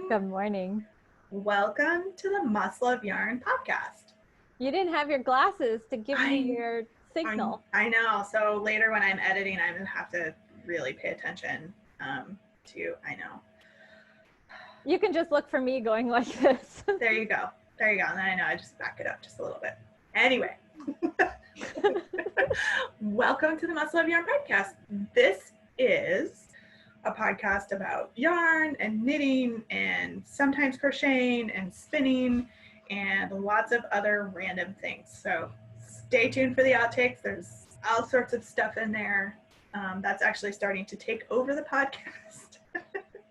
Good morning. Welcome to the Must Love Yarn podcast. You didn't have your glasses to give me your signal. I know. So later when I'm editing, I'm going to have to really pay attention I know. You can just look for me going like this. There you go. There you go. And then I know I just back it up just a little bit. Anyway. Welcome to the Must Love Yarn podcast. This is a podcast about yarn and knitting and sometimes crocheting and spinning and lots of other random things. So stay tuned for the outtakes. There's all sorts of stuff in there. That's actually starting to take over the podcast.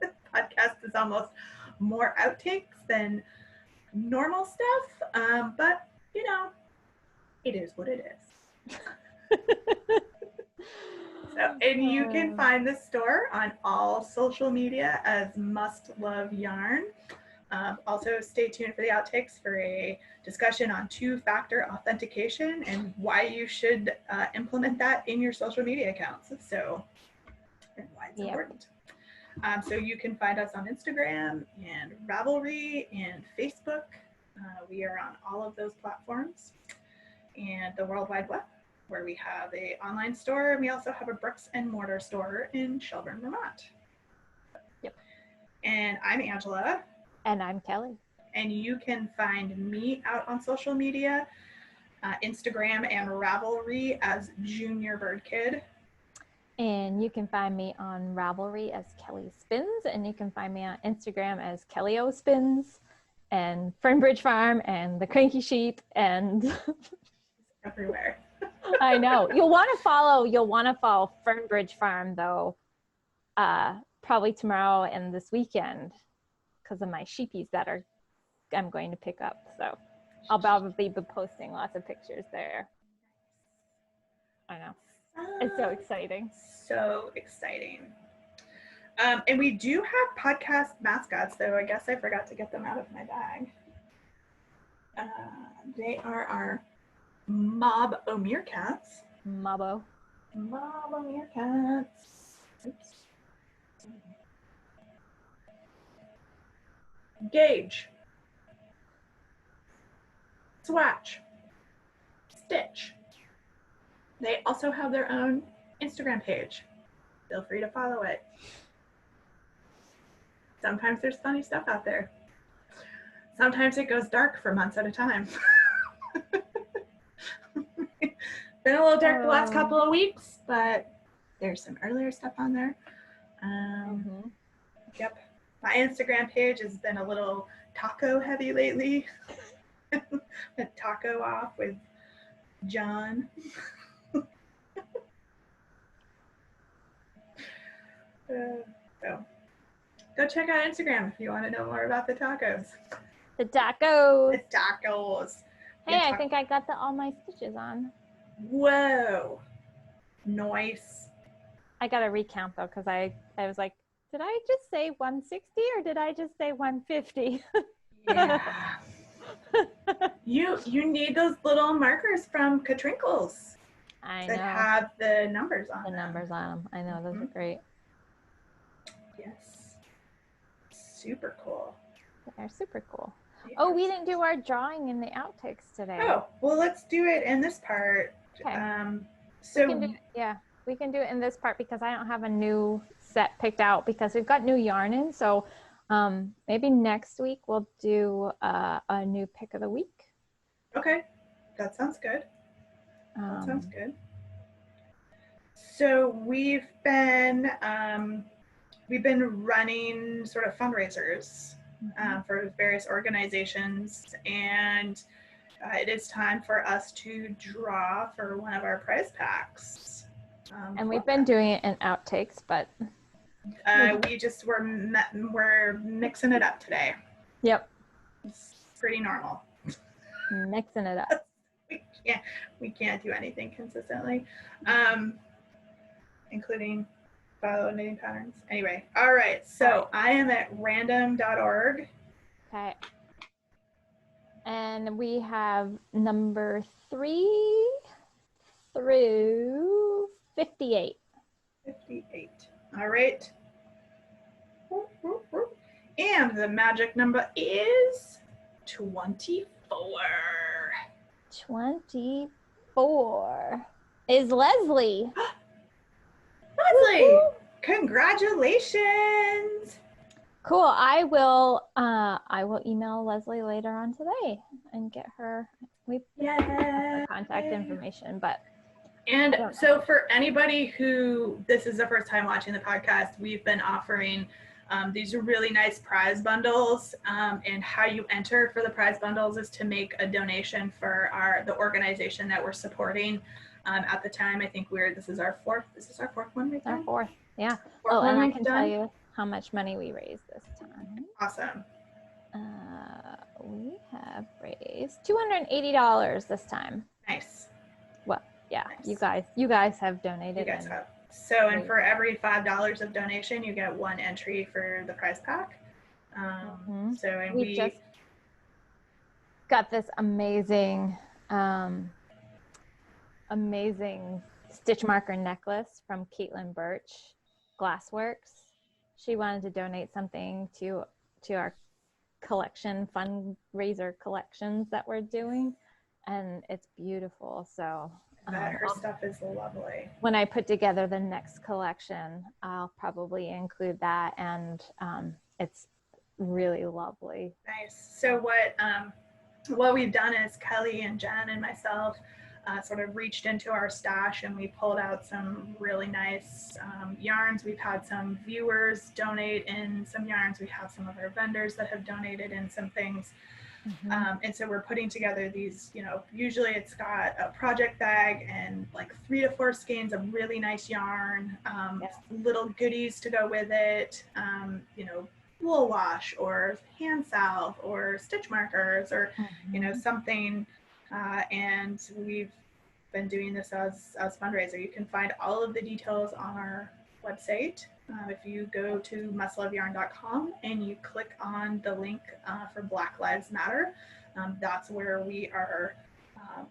The podcast is almost more outtakes than normal stuff, but you know, it is what it is. And you can find the store on all social media as Must Love Yarn. Also, stay tuned for the outtakes for a discussion on two-factor authentication and why you should implement that in your social media accounts. And why it's important. So you can find us on Instagram and Ravelry and Facebook. We are on all of those platforms and the World Wide Web, where we have an online store, and we also have a bricks and mortar store in Shelburne, Vermont. Yep. And I'm Angela. And I'm Kelly. And you can find me out on social media, Instagram and Ravelry as Junior Bird Kid. And you can find me on Ravelry as Kelly Spins, and you can find me on Instagram as Kelly O Spins, and Fernbridge Farm, and the Cranky Sheep, and everywhere. I know. You'll want to follow Fernbridge Farm though, probably tomorrow and this weekend, because of my sheepies that I'm going to pick up. So I'll probably be posting lots of pictures there. I know. It's so exciting. So exciting. And we do have podcast mascots, though I guess I forgot to get them out of my bag. They are our Mob O'Meerkats. Mob O'Meerkats. Oops. Gauge. Swatch. Stitch. They also have their own Instagram page. Feel free to follow it. Sometimes there's funny stuff out there. Sometimes it goes dark for months at a time. Been a little dark the last couple of weeks, but there's some earlier stuff on there. Yep. My Instagram page has been a little taco heavy lately. A taco off with John. So go check out Instagram if you want to know more about the tacos. The tacos. The tacos. Hey, I think I got all my stitches on. Whoa. Nice. I got to recount though, because I was like, did I just say 160 or did I just say 150? Yeah. You need those little markers from Katrinkles. I know. That have the numbers on them. The numbers on them. I know, those are great. Yes. Super cool. They're super cool. Yes. Oh, we didn't do our drawing in the outtakes today. Oh, well, let's do it in this part. Okay. So we can do it in this part because I don't have a new set picked out because we've got new yarn in. So maybe next week we'll do a new pick of the week. Okay, that sounds good. So we've been running sort of fundraisers for various organizations, and it is time for us to draw for one of our prize packs. And we've been doing it in outtakes, but we're mixing it up today. Yep, it's pretty normal. Mixing it up. We can't do anything consistently, including follow knitting patterns. Anyway, all right. So I am at random.org. Okay. And we have number 3 through 58. 58. All right. And the magic number is 24. 24 is Leslie. Leslie, Woo-hoo. congratulations. Cool. I will email Leslie later on today and get her her contact information. But and so for anybody who this is the first time watching the podcast, we've been offering these really nice prize bundles, and how you enter for the prize bundles is to make a donation for the organization that we're supporting. At the time, I think this is our fourth one we've done. Our fourth, yeah. Fourth one and I we've can done. tell you how much money we raised this time. Awesome. We have raised $280 this time. Nice. Well, yeah, Nice. you guys have donated. You guys have. So, and for every $5 of donation, you get one entry for the prize pack. So, and we just got this amazing stitch marker necklace from Caitlin Birch, Glassworks. She wanted to donate something to our collection, fundraiser collections that we're doing, and it's beautiful. So her stuff is lovely. When I put together the next collection, I'll probably include that, and it's really lovely. Nice. So what we've done is Kelly and Jen and myself sort of reached into our stash and we pulled out some really nice yarns. We've had some viewers donate in some yarns. We have some of our vendors that have donated in some things. And so we're putting together these, usually it's got a project bag and like 3 to 4 skeins of really nice yarn, little goodies to go with it, wool wash or hand salve or stitch markers or, something. And we've been doing this as fundraiser. You can find all of the details on our website. If you go to mustloveyarn.com and you click on the link for Black Lives Matter, that's where we are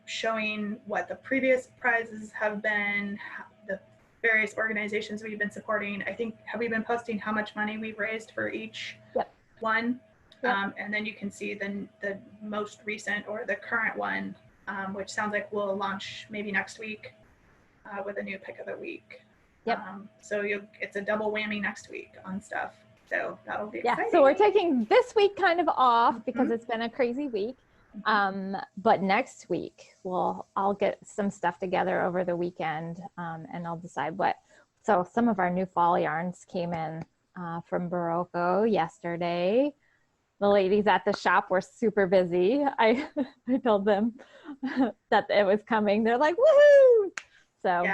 showing what the previous prizes have been, the various organizations we've been supporting. I think, have we been posting how much money we've raised for each one? And then you can see the most recent or the current one, which sounds like we'll launch maybe next week with a new pick of the week. So it's a double whammy next week on stuff. So that'll be exciting. So we're taking this week kind of off because it's been a crazy week. But next week, I'll get some stuff together over the weekend, and I'll decide what. So some of our new fall yarns came in from Barocco yesterday. The ladies at the shop were super busy. I told them that it was coming. They're like, woohoo! So,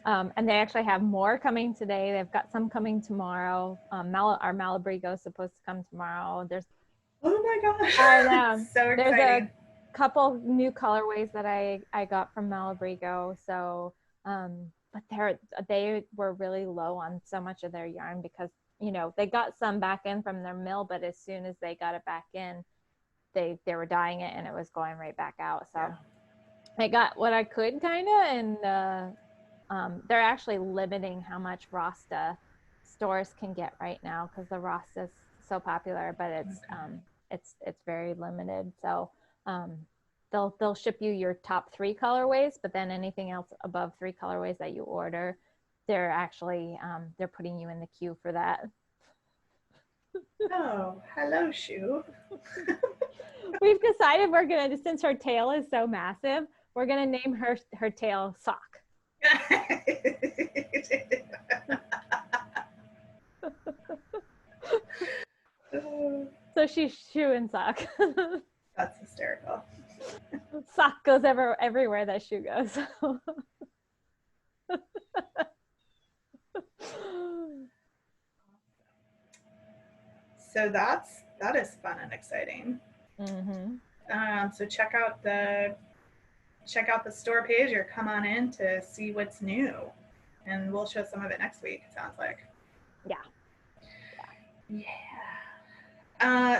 and they actually have more coming today. They've got some coming tomorrow. Our Malabrigo is supposed to come tomorrow. Oh my gosh. I know. So exciting. There's a couple new colorways that I got from Malabrigo. So, but they were really low on so much of their yarn because, they got some back in from their mill, but as soon as they got it back in, they were dyeing it and it was going right back out. So I got what I could kind of, and they're actually limiting how much Rasta stores can get right now because the Rasta is so popular, but it's very limited. So they'll ship you your top 3 colorways, but then anything else above 3 colorways that you order, they're actually they're putting you in the queue for that. Oh, hello, Shu. We've decided we're gonna, since her tail is so massive, we're gonna name her tail Sock. So she's Shoe and Sock. That's hysterical. Sock goes everywhere that shoe goes. So that is fun and exciting. So check out the store page or come on in to see what's new, and we'll show some of it next week. It sounds like. Yeah.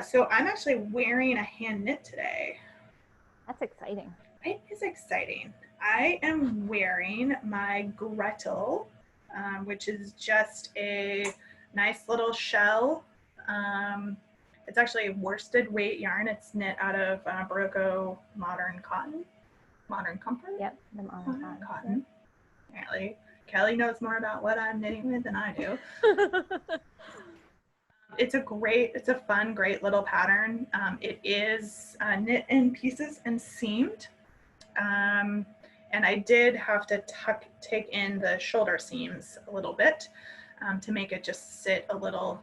So I'm actually wearing a hand knit today. That's exciting. It is exciting. I am wearing my Gretel, which is just a nice little shell It's actually worsted weight yarn. It's knit out of Barocco modern cotton. Modern comfort? Yep, the modern cotton. Apparently, Kelly knows more about what I'm knitting with than I do. It's a fun, great little pattern. It is knit in pieces and seamed. And I did have to take in the shoulder seams a little bit to make it just sit a little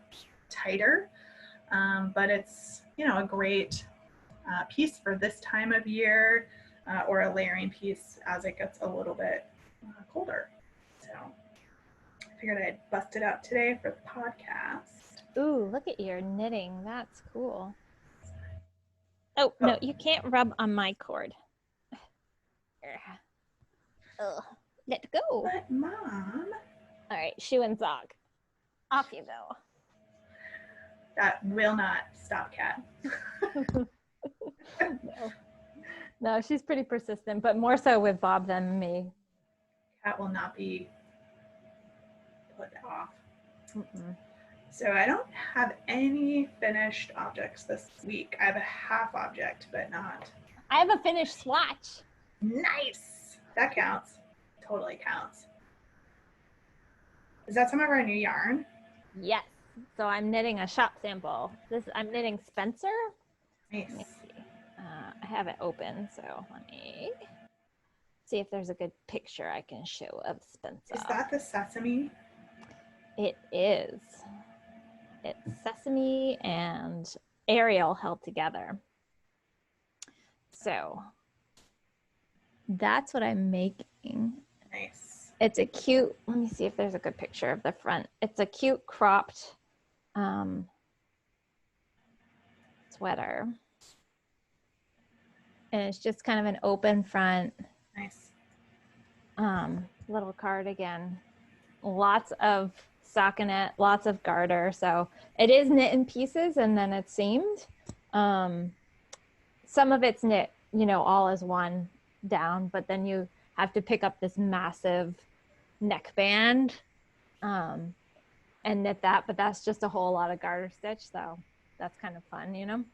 tighter. But it's, a great piece for this time of year or a layering piece as it gets a little bit colder. So I figured I'd bust it out today for the podcast. Ooh, look at your knitting. That's cool. Oh, no, you can't rub on my cord. Ugh, let go. But Mom. All right, shoe and sock. Off you go. That will not stop Kat. No, she's pretty persistent, but more so with Bob than me. Kat will not be put off. Mm-mm. So I don't have any finished objects this week. I have a half object, but not. I have a finished swatch. Nice. That counts. Totally counts. Is that some of our new yarn? Yes. So I'm knitting a shop sample. I'm knitting Spencer. Nice. Let me see. I have it open, so let me see if there's a good picture I can show of Spencer. Is that the sesame? It is. It's sesame and Ariel held together. So that's what I'm making. Nice. It's a cute, let me see if there's a good picture of the front. It's a cute cropped sweater. And it's just kind of an open front. Nice. Little cardigan. Lots of stockinette, lots of garter. So it is knit in pieces and then it's seamed. Some of it's knit, all as one down, but then you have to pick up this massive neckband and knit that, but that's just a whole lot of garter stitch. So that's kind of fun,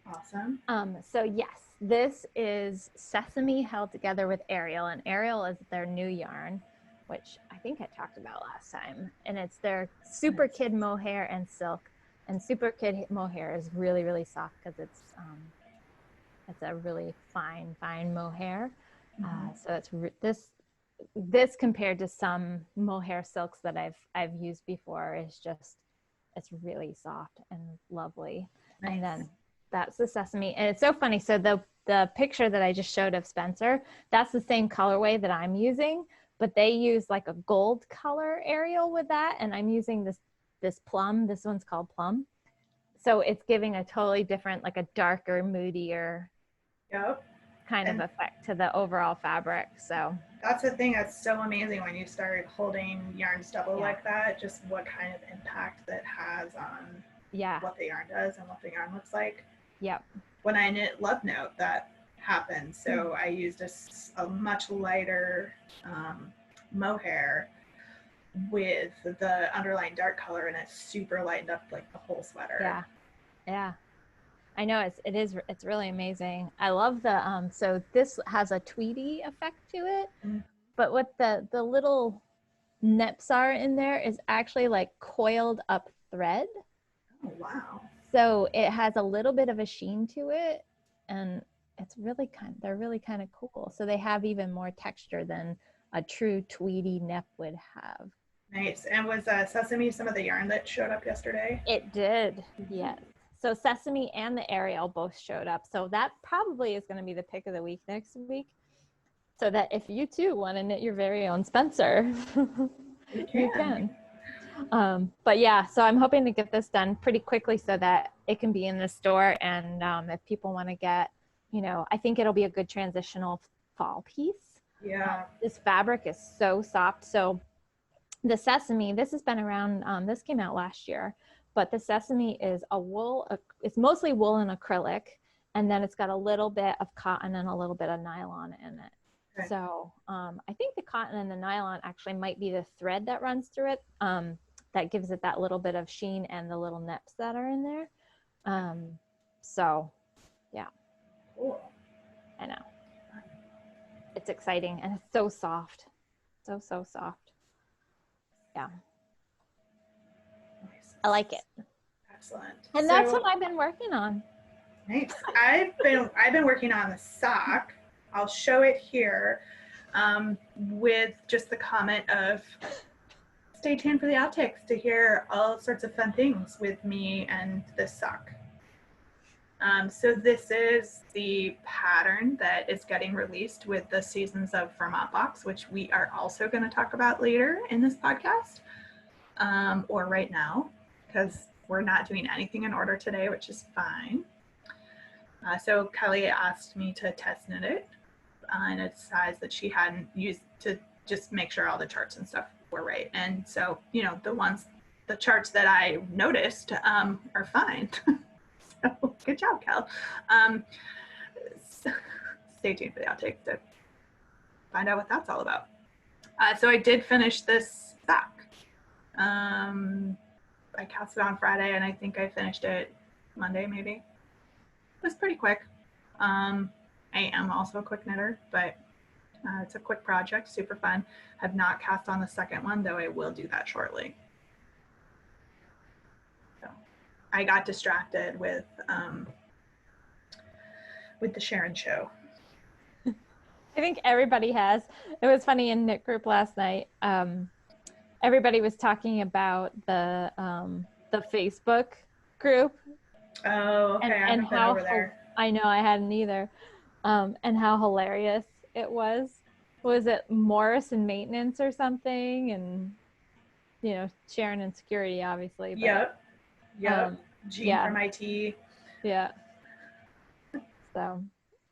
Awesome. So yes, this is Sesame held together with Ariel, and Ariel is their new yarn, which I think I talked about last time. And it's their Super Kid mohair and silk. And Super Kid mohair is really, really soft because it's a really fine mohair. So it's this compared to some mohair silks that I've used before is just, it's really soft and lovely. Nice. And then that's the Sesame. And it's so funny. So the picture that I just showed of Spencer, that's the same colorway that I'm using, but they use like a gold color Ariel with that. And I'm using this plum. This one's called Plum. So it's giving a totally different, like a darker, moodier kind of effect to the overall fabric. So that's the thing that's so amazing when you start holding yarns double like that, just what kind of impact that has on what the yarn does and what the yarn looks like. Yep. When I knit Love Note, that happened. So I used a much lighter mohair with the underlying dark color, and it super lightened up like the whole sweater. Yeah. I know it's really amazing. I love the so this has a tweedy effect to it, but what the little nips are in there is actually like coiled up thread. Oh wow. So it has a little bit of a sheen to it, and they're really kind of cool. So they have even more texture than a true tweedy nip would have. Nice. And was Sesame some of the yarn that showed up yesterday? It did, yes. So Sesame and the Ariel both showed up. So that probably is going to be the pick of the week next week. So that if you too want to knit your very own Spencer, you can. But yeah, so I'm hoping to get this done pretty quickly so that it can be in the store. And if people want to get, I think it'll be a good transitional fall piece. Yeah. This fabric is so soft. So the Sesame, this has been around, this came out last year, but the Sesame is it's mostly wool and acrylic. And then it's got a little bit of cotton and a little bit of nylon in it. Okay. So I think the cotton and the nylon actually might be the thread that runs through it. That gives it that little bit of sheen and the little nips that are in there. So yeah, Cool. I know. It's exciting and it's so soft. So soft. Yeah. Nice. I like it. Excellent. And that's what I've been working on. Nice. I've been working on the sock. I'll show it here, with just the comment of stay tuned for the outtakes to hear all sorts of fun things with me and this sock. So this is the pattern that is getting released with the Seasons of Vermont box, which we are also going to talk about later in this podcast, or right now, because we're not doing anything in order today, which is fine. So Kelly asked me to test knit it in a size that she hadn't used to just make sure all the charts and stuff were right. And so, the charts that I noticed are fine. So good job, Kel. Stay tuned for the outtakes to find out what that's all about. So I did finish this sock. I cast it on Friday and I think I finished it Monday maybe. It was pretty quick. I am also a quick knitter, but it's a quick project, super fun. Have not cast on the second one, though I will do that shortly. So I got distracted with the Sharon show. I think everybody has. It was funny in knit group last night. Everybody was talking about the Facebook group. Oh, okay. I haven't been over there. I know I hadn't either. And how hilarious it was. Was it Morris and maintenance or something? And Sharon and security, obviously. But, Yep. Jean from IT. Yeah. So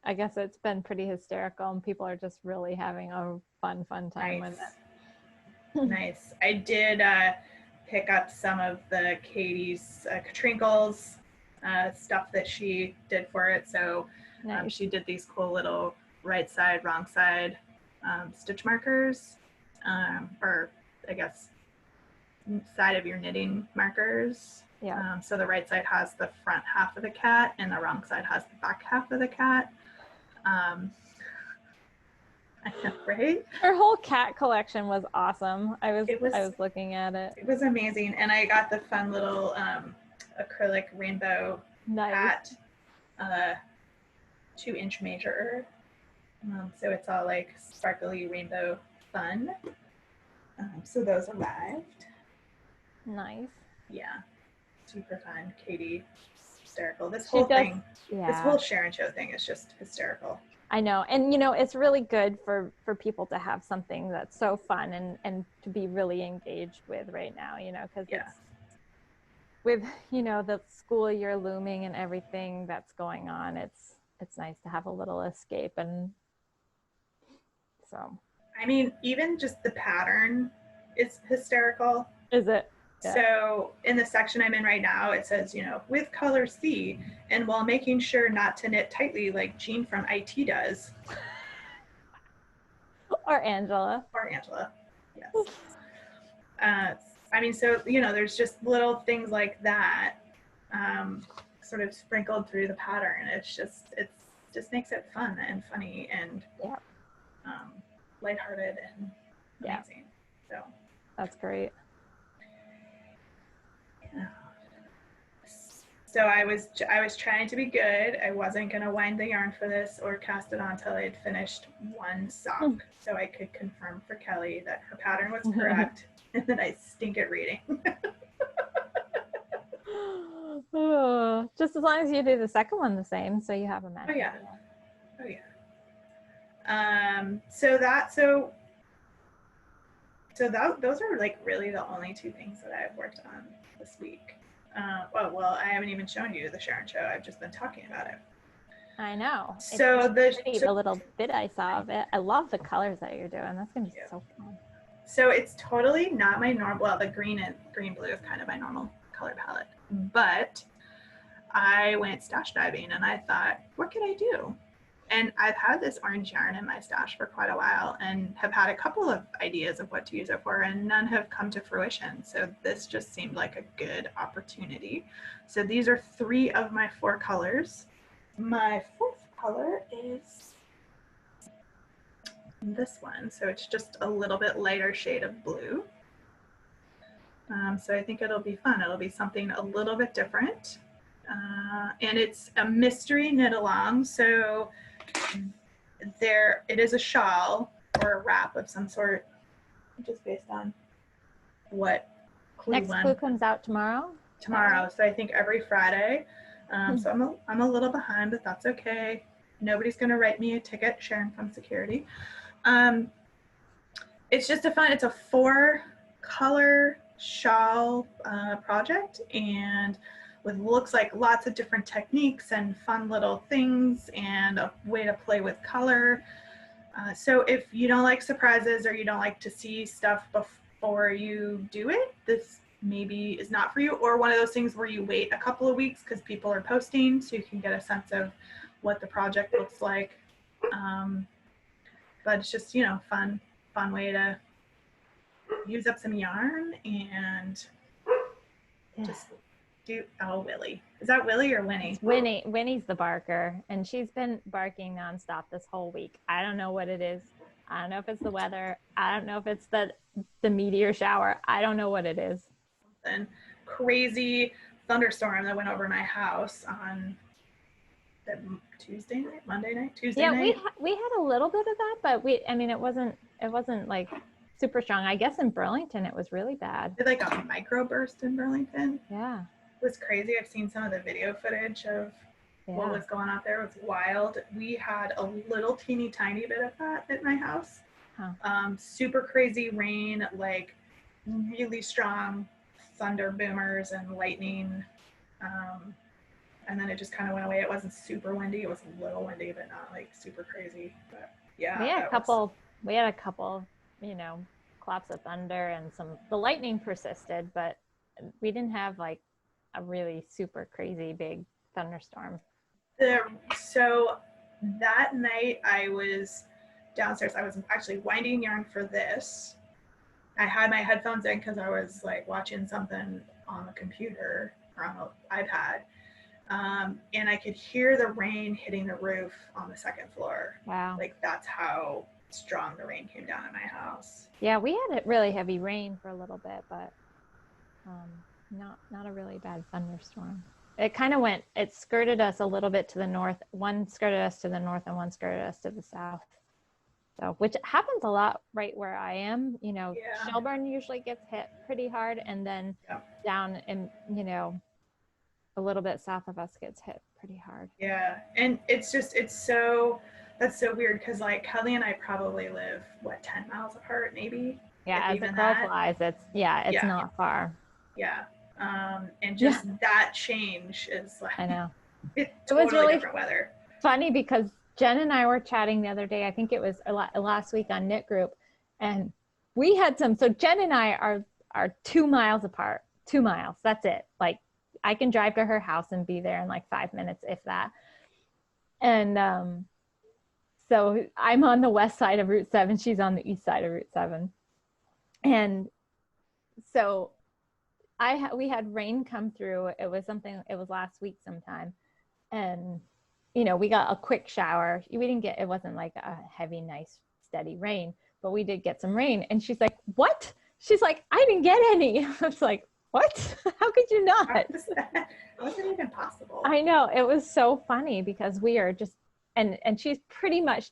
I guess it's been pretty hysterical and people are just really having a fun time with it. Nice. I did pick up some of the Katie's Katrinkles stuff that she did for it. So nice. She did these cool little right side, wrong side stitch markers, or I guess side of your knitting markers. Yeah. So the right side has the front half of the cat and the wrong side has the back half of the cat. I know, right? Her whole cat collection was awesome. I was looking at it. It was amazing. And I got the fun little acrylic rainbow cat, 2-inch measure. So it's all like sparkly rainbow fun. So those arrived. Nice. Yeah. Super fun. Katie, hysterical. This whole thing, this whole Sharon show thing is just hysterical. I know. And, it's really good for people to have something that's so fun and to be really engaged with right now, because it's with, the school year looming and everything that's going on. It's nice to have a little escape. And so. I mean, even just the pattern is hysterical. Is it? Yeah. So in the section I'm in right now, it says, with color C, and while making sure not to knit tightly like Jean from IT does. Or Angela. Yes. I mean, so, there's just little things like that sort of sprinkled through the pattern. It just makes it fun and funny and lighthearted and amazing. So that's great. So I was trying to be good. I wasn't going to wind the yarn for this or cast it on until I had finished one sock, so I could confirm for Kelly that her pattern was correct and that I stink at reading. Just as long as you do the second one the same, so you have a match. Oh yeah. Those are like really the only two things that I've worked on this week. Well, I haven't even shown you the Sharon show. I've just been talking about it. I know. So the little bit I saw of it. I love the colors that you're doing. That's gonna be so fun. So it's totally not my normal. Well, the green and green blue is kind of my normal color palette, but I went stash diving and I thought, what could I do? And I've had this orange yarn in my stash for quite a while and have had a couple of ideas of what to use it for, and none have come to fruition. So this just seemed like a good opportunity. So these are 3 of my 4 colors. My 4th color is this one. So it's just a little bit lighter shade of blue. So I think it'll be fun. It'll be something a little bit different. And it's a mystery knit along. So it is a shawl or a wrap of some sort, just based on what clue Next clue comes out tomorrow. So I think every Friday. So I'm a little behind, but that's okay. Nobody's gonna write me a ticket, Sharon from security. It's just it's a 4 color shawl project, and with looks like lots of different techniques and fun little things and a way to play with color. So if you don't like surprises or you don't like to see stuff before you do it, this maybe is not for you, or one of those things where you wait a couple of weeks because people are posting so you can get a sense of what the project looks like. But it's just, fun way to use up some yarn and just do. Oh, Willie. Is that Willie or Winnie? It's Winnie. Winnie's the barker, and she's been barking nonstop this whole week. I don't know what it is. I don't know if it's the weather. I don't know if it's the meteor shower. I don't know what it is. And crazy thunderstorm that went over my house on Monday night. Yeah, we had a little bit of that, but it wasn't like super strong. I guess in Burlington it was really bad. Did like a microburst in Burlington. Yeah. It was crazy. I've seen some of the video footage of what was going on there. It was wild. We had a little teeny tiny bit of that at my house. Huh. Super crazy rain, like really strong thunder boomers and lightning. And then it just kind of went away. It wasn't super windy. It was a little windy, but not like super crazy. But yeah. We had a couple, claps of thunder, and the lightning persisted, but we didn't have like a really super crazy big thunderstorm. So that night I was downstairs. I was actually winding yarn for this. I had my headphones in because I was like watching something on the computer or on the iPad. And I could hear the rain hitting the roof on the 2nd floor. Wow. Like that's how strong the rain came down in my house. Yeah, we had a really heavy rain for a little bit, but not a really bad thunderstorm. It kind of it skirted us a little bit to the north. One skirted us to the north and one skirted us to the south. So, which happens a lot right where I am. Shelburne usually gets hit pretty hard, and then down in, a little bit south of us gets hit pretty hard. Yeah. And that's so weird because like Kelly and I probably live 10 miles apart maybe. Yeah, as the crow flies, it's not far. Yeah. And just that change is like, I know. It's totally was really different weather. Funny because Jen and I were chatting the other day, I think it was last week on Knit Group, and we had so Jen and I are 2 miles apart, 2 miles, that's it. Like I can drive to her house and be there in like 5 minutes, if that. And so I'm on the west side of Route 7, she's on the east side of Route 7. And so we had rain come through. It was last week sometime. And, we got a quick shower. It wasn't like a heavy, nice, steady rain, but we did get some rain. And she's like, what? She's like, I didn't get any. I was like, what? How could you not? That wasn't even possible. I know. It was so funny because we are just, and she's pretty much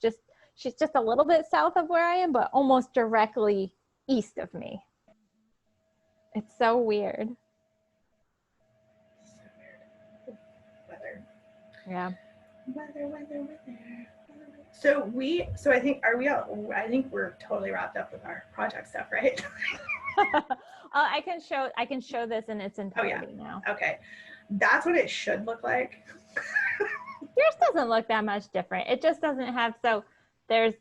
she's just a little bit south of where I am, but almost directly east of me. It's so weird. Weather. Yeah. Weather. So I think we're totally wrapped up with our project stuff, right? I can show this in its entirety now. Okay. That's what it should look like. Yours doesn't look that much different. It just doesn't have, so there's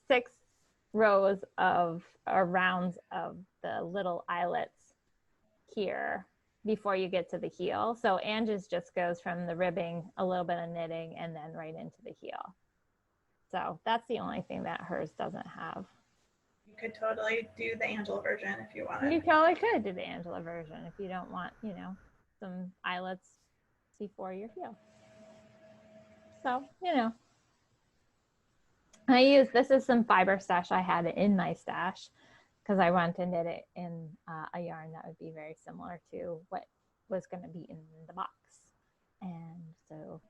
6 rows of rounds of the little eyelets here before you get to the heel. So Angie's just goes from the ribbing, a little bit of knitting, and then right into the heel. So that's the only thing that hers doesn't have. You could totally do the Angela version if you wanted. You totally could do the Angela version if you don't want, you know, some eyelets before your heel. So, you know, this is some fiber stash I had in my stash because I wanted to knit it in a yarn that would be very similar to what was going to be in the box. And so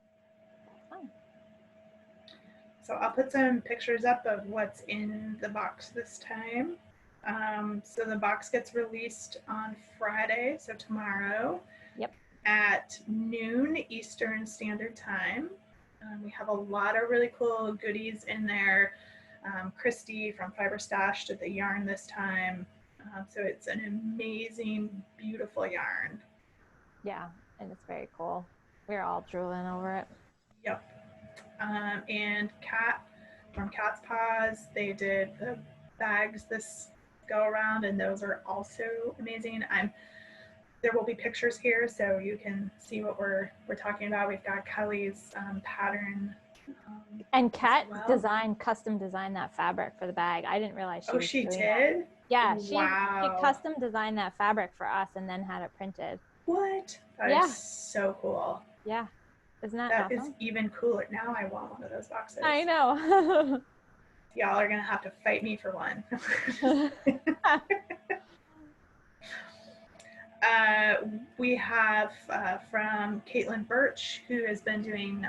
that's fine. So I'll put some pictures up of what's in the box this time. So the box gets released on Friday, so tomorrow. Yep. At noon Eastern Standard Time. We have a lot of really cool goodies in there. Christy from Fiber Stash did the yarn this time. So it's an amazing, beautiful yarn. Yeah, and it's very cool. We're all drooling over it. Yep. And Kat from Cat's Paws, they did the bags this go around, and those are also amazing. There will be pictures here so you can see what we're talking about. We've got Kelly's pattern. And Kat custom designed that fabric for the bag. I didn't realize she was doing did? That. Yeah, wow. She custom designed that fabric for us and then had it printed. What? That is so cool. Yeah. Isn't that That awesome? is even cooler. Now I want one of those boxes. I know. Y'all are going to have to fight me for one. We have from Caitlin Birch, who has been doing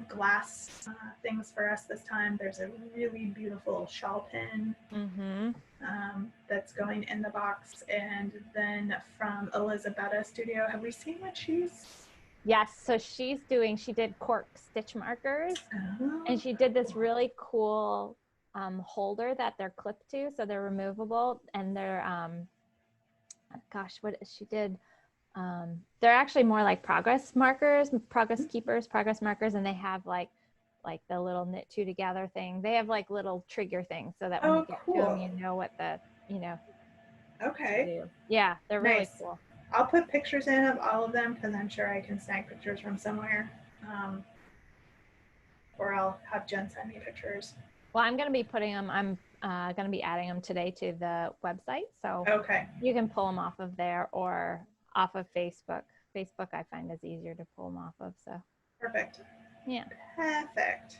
glass things for us this time. There's a really beautiful shawl pin that's going in the box. And then from Elizabetta Studio, have we seen what she's... Yes, so she did cork stitch markers, and she did this really cool holder that they're clipped to, so they're removable, and they're she did they're actually more like progress markers, progress keepers, progress markers, and they have like the little knit two together thing. They have like little trigger things so that when you get to them, you know what okay, yeah, they're really cool. I'll put pictures in of all of them because I'm sure I can snag pictures from somewhere, or I'll have Jen send me pictures. Well, I'm going to be putting them, I'm going to be adding them today to the website. So you can pull them off of there or off of Facebook. Facebook I find is easier to pull them off of. So perfect. Yeah. Perfect.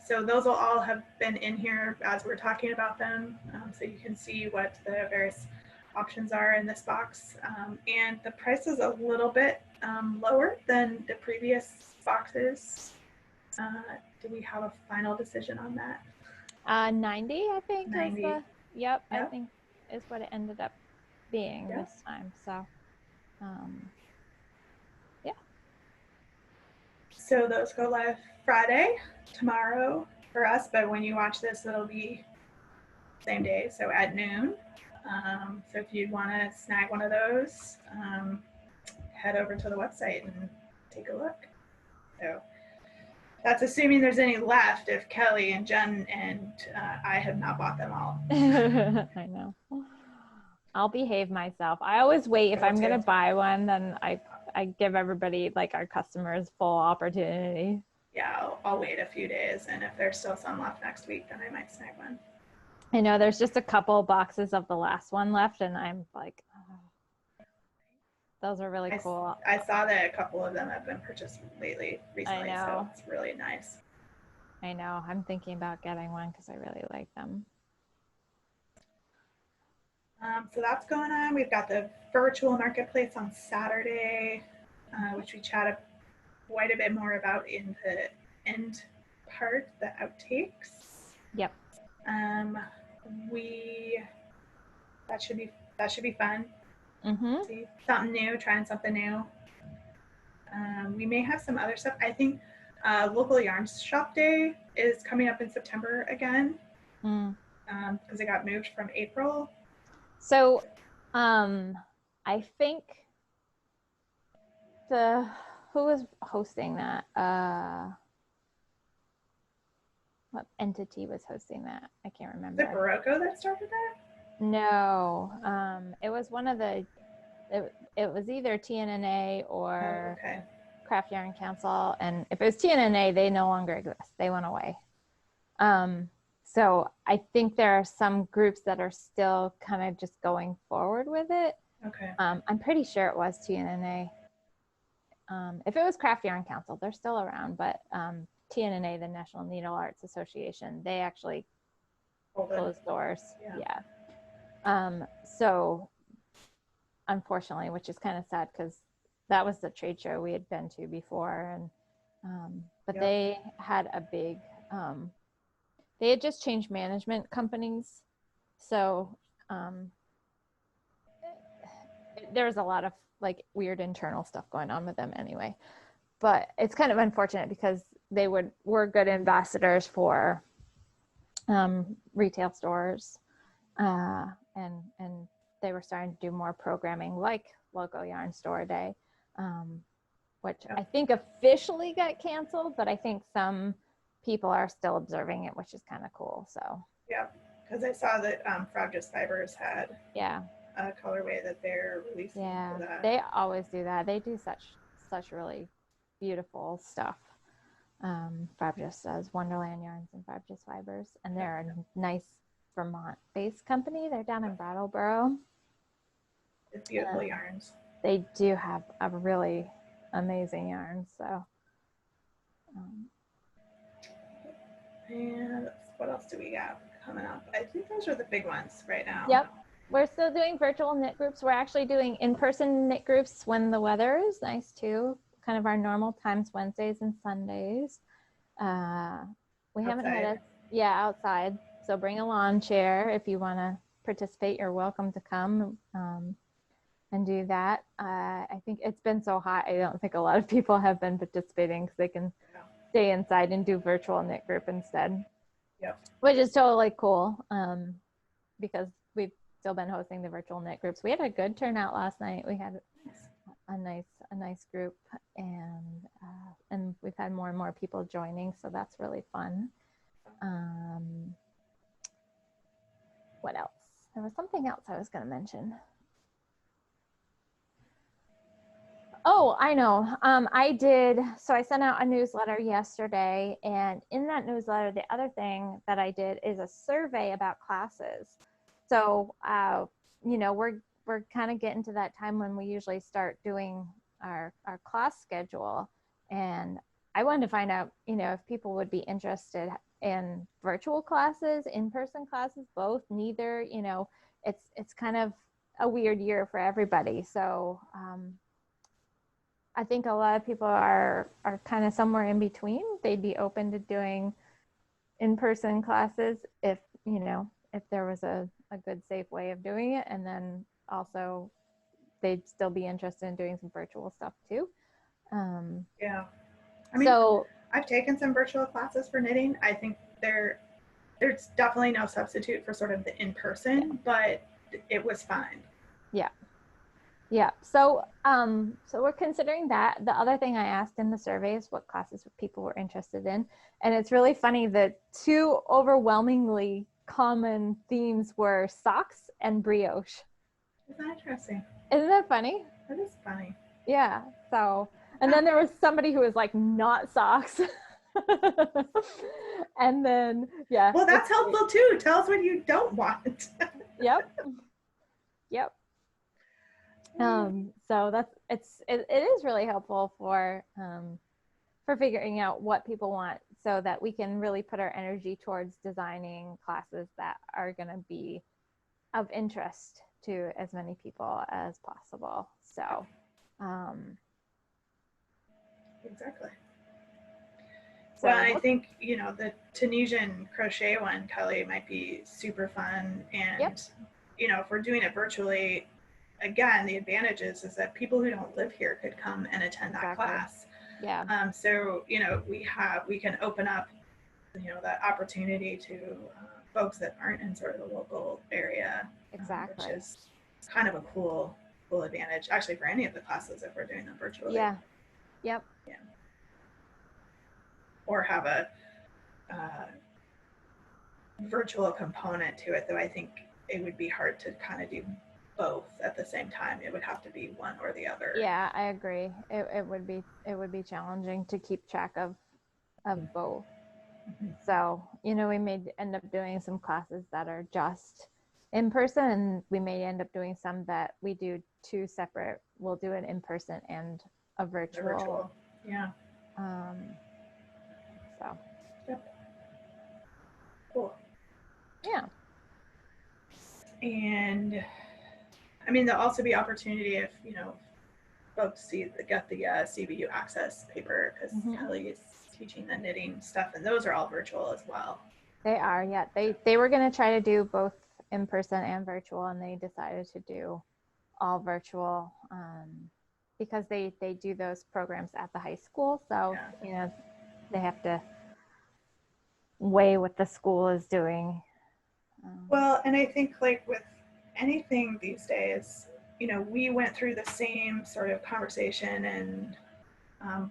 So those will all have been in here as we're talking about them. So you can see what the various options are in this box. And the price is a little bit lower than the previous boxes. Do we have a final decision on that? 90, I think. 90. Yep, I think is what it ended up being this time. So, yeah. So those go live Friday, tomorrow for us, but when you watch this, it'll be same day, so at noon. So if you want to snag one of those, head over to the website and take a look. So that's assuming there's any left if Kelly and Jen and I have not bought them all. I know. I'll behave myself. I always wait. If I'm going to buy one, then I give everybody, like our customers, full opportunity. Yeah, I'll wait a few days. And if there's still some left next week, then I might snag one. I know there's just a couple boxes of the last one left, and I'm like, oh, those are really cool. I saw that a couple of them have been purchased recently, so it's really nice. I know. I'm thinking about getting one because I really like them. So that's going on. We've got the virtual marketplace on Saturday, which we chatted quite a bit more about in the end part, the outtakes. Yep. That should be fun. See something new, trying something new. We may have some other stuff. I think local yarn shop day is coming up in September again, because it got moved from April. So I think who was hosting that? What entity was hosting that? I can't remember. The Barocco that started that? No, it was one of the. It was either TNNA or Craft Yarn Council, and if it was TNNA, they no longer exist. They went away. So I think there are some groups that are still kind of just going forward with it. Okay. I'm pretty sure it was TNNA. If it was Craft Yarn Council, they're still around, but TNNA, the National Needle Arts Association, they actually closed doors. Yeah. So unfortunately, which is kind of sad because that was the trade show we had been to before, and but they had a big they had just changed management companies, so there was a lot of like weird internal stuff going on with them anyway. But it's kind of unfortunate because they were good ambassadors for retail stores, and they were starting to do more programming like Local Yarn Store Day, which I think officially got canceled, but I think some people are still observing it, which is kind of cool. So yeah, because I saw that Frabjous Fibers had a colorway that they're releasing. Yeah, for that. they always do that. They do such really beautiful stuff. Frabjous does Wonderland Yarns and Frabjous Fibers, and they're a nice Vermont-based company. They're down in Brattleboro. It's beautiful yarns. They do have a really amazing yarn. So, and what else do we got coming up? I think those are the big ones right now. Yep. We're still doing virtual knit groups. We're actually doing in-person knit groups when the weather is nice too. Kind of our normal times, Wednesdays and Sundays. We haven't had outside. So bring a lawn chair if you want to participate. You're welcome to come and do that. I think it's been so hot. I don't think a lot of people have been participating because they can stay inside and do virtual knit group instead. Yep. Which is totally cool because we've still been hosting the virtual knit groups. We had a good turnout last night. We had a nice group, and we've had more and more people joining, so that's really fun. What else? There was something else I was going to mention. Oh, I know. So I sent out a newsletter yesterday, and in that newsletter, the other thing that I did is a survey about classes. So, we're kind of getting to that time when we usually start doing our class schedule. And I wanted to find out, if people would be interested in virtual classes, in-person classes, both, neither, it's kind of a weird year for everybody. So, I think a lot of people are kind of somewhere in between. They'd be open to doing in-person classes if there was a good, safe way of doing it. And then also they'd still be interested in doing some virtual stuff too. Yeah. I mean, I've taken some virtual classes for knitting. I think there's definitely no substitute for sort of the in-person, but it was fine. Yeah. So we're considering that. The other thing I asked in the survey is what classes people were interested in. And it's really funny that two overwhelmingly common themes were socks and brioche. Isn't that interesting? Isn't that funny? That is funny. Yeah. So, and then there was somebody who was like, not socks. And then, Well, that's helpful too. Tell us what you don't want. Yep. So it is really helpful for figuring out what people want so that we can really put our energy towards designing classes that are going to be of interest to as many people as possible. So, exactly. Well, I think, the Tunisian crochet one, Kelly, might be super fun. And, if we're doing it virtually, again, the advantage is that people who don't live here could come and attend that class. Yeah. So, we can open up, that opportunity to folks that aren't in sort of the local area. Exactly. Which is kind of a cool advantage, actually, for any of the classes if we're doing them virtually. Yeah. Yep. Yeah. Or have a virtual component to it, though I think it would be hard to kind of do both at the same time. It would have to be one or the other. Yeah, I agree. It would be challenging to keep track of both. So, you know, we may end up doing some classes that are just in person, and we may end up doing some that we do two separate. We'll do an in person and a virtual. Yeah. So. Yep. Cool. Yeah. And I mean, there'll also be opportunity if, folks get the CBU access paper, because Kelly's teaching the knitting stuff, and those are all virtual as well. They are, yeah. They were going to try to do both in person and virtual, and they decided to do all virtual because they do those programs at the high school. So, you know, they have to weigh what the school is doing. Well, and I think like with anything these days, we went through the same sort of conversation and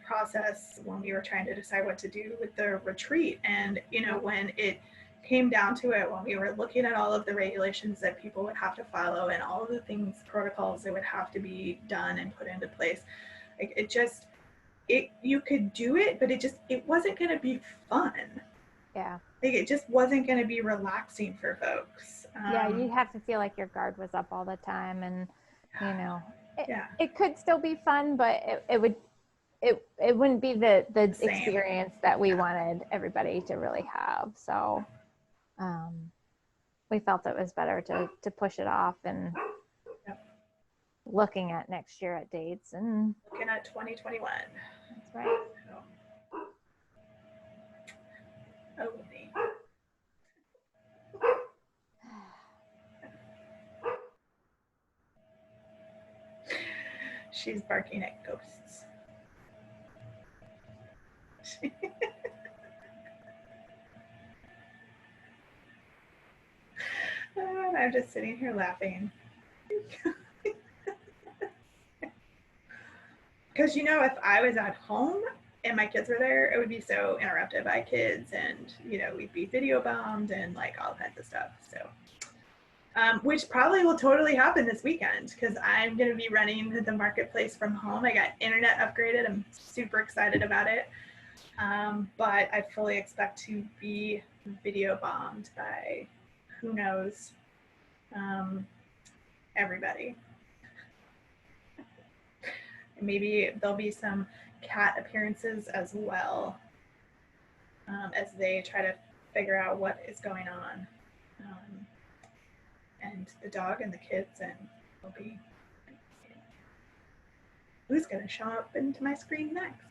process when we were trying to decide what to do with the retreat. And, when it came down to it, when we were looking at all of the regulations that people would have to follow and all of the things, protocols that would have to be done and put into place, like you could do it, but it wasn't going to be fun. Yeah. Like it just wasn't going to be relaxing for folks. Yeah, you have to feel like your guard was up all the time, and it could still be fun, but it wouldn't be the experience that we wanted everybody to really have. So we felt it was better to push it off and looking at next year at dates and looking at 2021. That's right. Oh, she's barking at ghosts. And I'm just sitting here laughing. Because, if I was at home and my kids were there, it would be so interrupted by kids, and, we'd be video bombed and like all kinds of stuff. So, which probably will totally happen this weekend, because I'm going to be running the marketplace from home. I got internet upgraded. I'm super excited about it. But I fully expect to be video bombed by who knows, everybody. And maybe there'll be some cat appearances as well, as they try to figure out what is going on. And the dog and the kids, and it'll be who's going to show up into my screen next.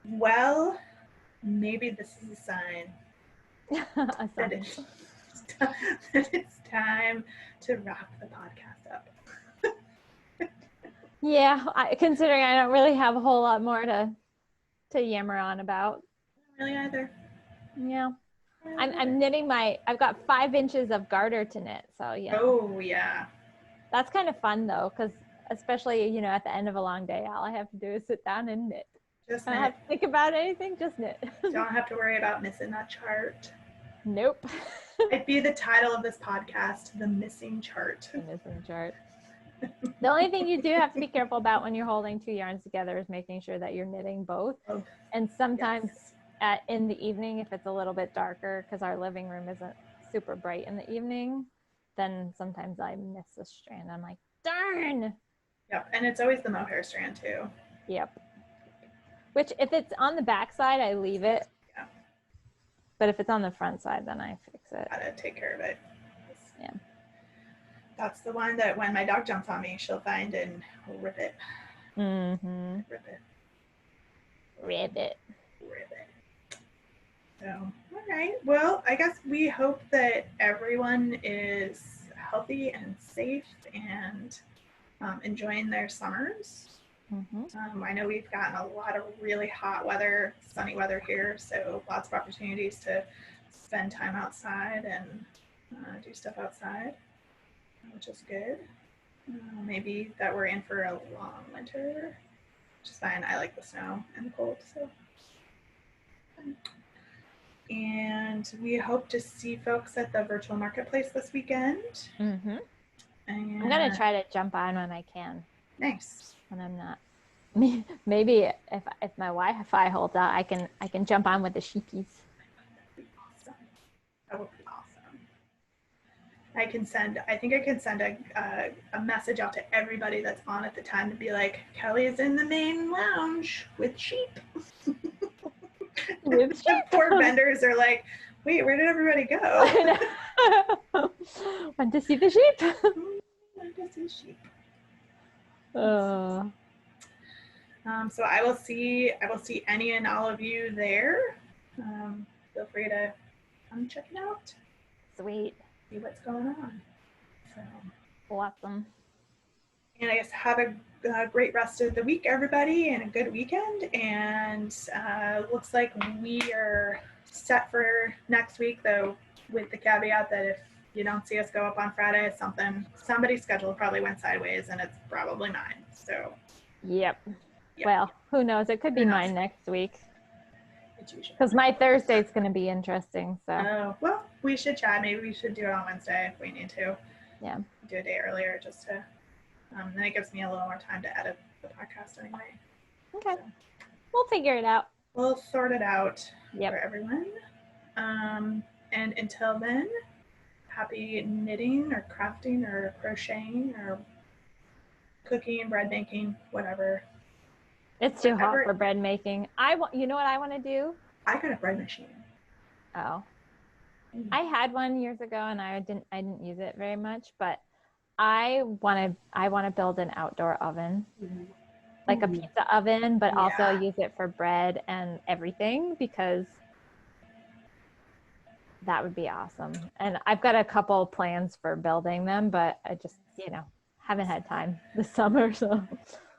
Well, maybe this is a sign that it's time to wrap the podcast up. Yeah, considering I don't really have a whole lot more to yammer on about. Not really either. Yeah. I'm knitting I've got 5 inches of garter to knit. So, yeah. Oh, yeah. That's kind of fun, though, because especially, at the end of a long day, all I have to do is sit down and knit. Just I don't have to think about anything, just knit. Don't have to worry about missing that chart. Nope. It'd be the title of this podcast, The Missing Chart. The missing chart. The only thing you do have to be careful about when you're holding 2 yarns together is making sure that you're knitting both. Oh, and sometimes in the evening, if it's a little bit darker, because our living room isn't super bright in the evening, then sometimes I miss a strand. I'm like, darn. Yep, and it's always the mohair strand too. Yep. Which, if it's on the back side, I leave it. Yeah. But if it's on the front side, then I fix it. Gotta take care of it. Yeah. That's the one that when my dog jumps on me, she'll find and rip it. Mm-hmm. Rip it. Rip it. Rip it. So, all right. Well, I guess we hope that everyone is healthy and safe and enjoying their summers. Mm-hmm. I know we've gotten a lot of really hot weather, sunny weather here, so lots of opportunities to spend time outside and do stuff outside, which is good. Maybe that we're in for a long winter, which is fine. I like the snow and the cold, so. And we hope to see folks at the virtual marketplace this weekend. Mm-hmm. And I'm going to try to jump on when I can. Nice. When I'm not Maybe if my Wi-Fi holds out, I can jump on with the sheepies. That'd be awesome. That would be awesome. I think I can send a message out to everybody that's on at the time to be like, Kelly is in the main lounge with sheep. With sheep. Poor vendors are like, wait, where did everybody go? Want to see the sheep? Want to see sheep. Oh. So I will see any and all of you there. Feel free to come check it out. Sweet. See what's going on. So, awesome. And I guess have a great rest of the week, everybody, and a good weekend. And looks like we are set for next week, though, with the caveat that if you don't see us go up on Friday, somebody's schedule probably went sideways, and it's probably mine. So. Yep. Well, who knows? It could be mine next week. Because my Thursday's going to be interesting. So. Oh, well, we should chat. Maybe we should do it on Wednesday if we need to. Yeah. Do a day earlier just to, then it gives me a little more time to edit the podcast anyway. Okay. So, we'll figure it out. We'll sort it out for everyone. And until then, happy knitting or crafting or crocheting or cooking, bread making, whatever. It's too hot for bread making. You know what I want to do? I got a bread machine. Oh. I had one years ago and I didn't use it very much, but I want to build an outdoor oven. Like a pizza oven, but also use it for bread and everything, because that would be awesome. And I've got a couple plans for building them, but I just, haven't had time this summer. So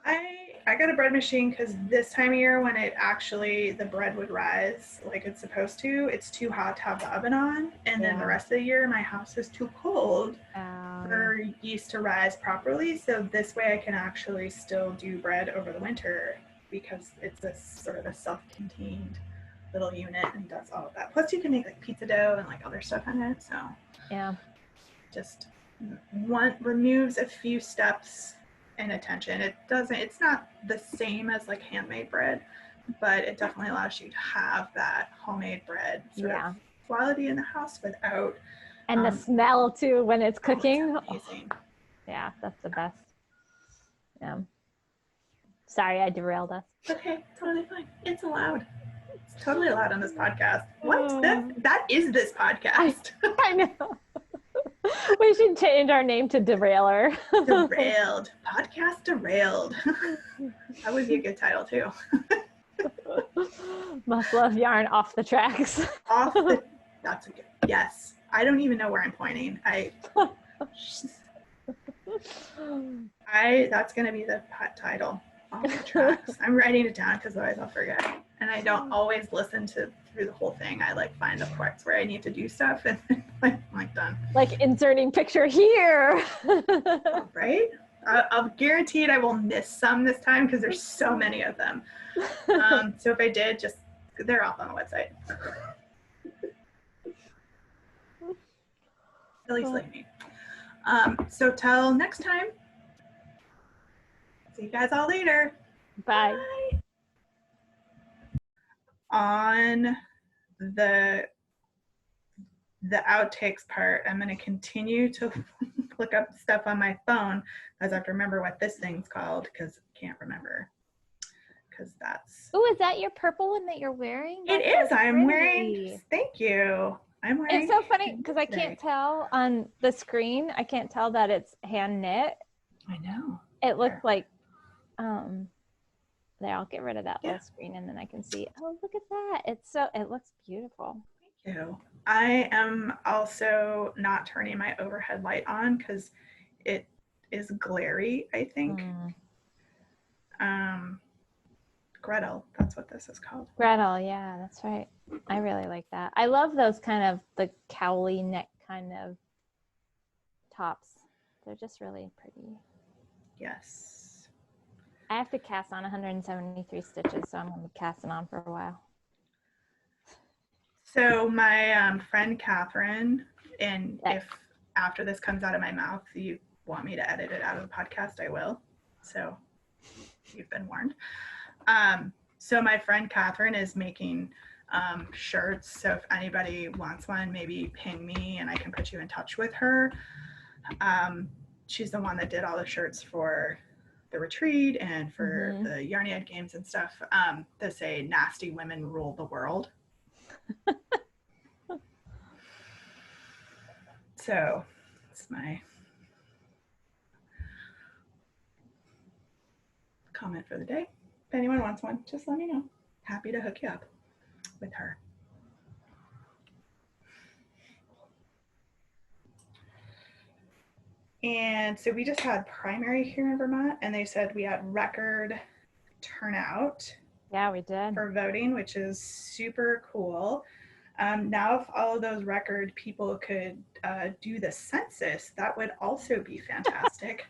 I got a bread machine because this time of year when the bread would rise like it's supposed to, it's too hot to have the oven on. And then the rest of the year, my house is too cold for yeast to rise properly. So this way I can actually still do bread over the winter because it's a sort of a self-contained little unit and does all of that. Plus you can make like pizza dough and like other stuff in it. So just removes a few steps and attention. It's not the same as like handmade bread, but it definitely allows you to have that homemade bread sort of quality in the house without and the smell too when it's cooking. It's amazing. Yeah, that's the best. Sorry, I derailed us. Okay, totally fine. It's allowed. It's totally allowed on this podcast. What? That is this podcast. I know. We should change our name to Derailer. Derailed. Podcast Derailed. That would be a good title too. Must love yarn off the tracks. That's a good, yes. I don't even know where I'm pointing. That's going to be the title. Off the tracks. I'm writing it down because otherwise I'll forget. And I don't always listen through the whole thing. I like find the parts where I need to do stuff and then I'm like done. Like inserting picture here. Right? I'll guarantee it I will miss some this time because there's so many of them. So if I did, they're off on the website. At least like me. So till next time. See you guys all later. Bye. Bye. On the outtakes part, I'm going to continue to look up stuff on my phone as I have to remember what this thing's called because I can't remember. Because that's. Oh, is that your purple one that you're wearing? It is. I'm wearing. Thank you. I'm wearing. It's so funny because I can't tell on the screen. I can't tell that it's hand knit. I know. It looks like. There, I'll get rid of that little screen and then I can see. Oh, look at that! It looks beautiful. Thank you. I am also not turning my overhead light on because it is glary, I think. Gretel, that's what this is called. Gretel, yeah, that's right. I really like that. I love those kind of the cowly neck kind of tops. They're just really pretty. Yes. I have to cast on 173 stitches, so I'm going to be casting on for a while. So my friend Catherine, and if after this comes out of my mouth, you want me to edit it out of the podcast, I will. So You've been warned. So my friend Catherine is making shirts. So if anybody wants one, maybe ping me and I can put you in touch with her. She's the one that did all the shirts for the retreat and for the Yarniad games and stuff. That say "Nasty women rule the world." So it's my comment for the day. If anyone wants one, just let me know. Happy to hook you up with her. And so we just had primary here in Vermont, and they said we had record turnout. Yeah, we did. For voting, which is super cool. Now, if all of those record people could do the census, that would also be fantastic,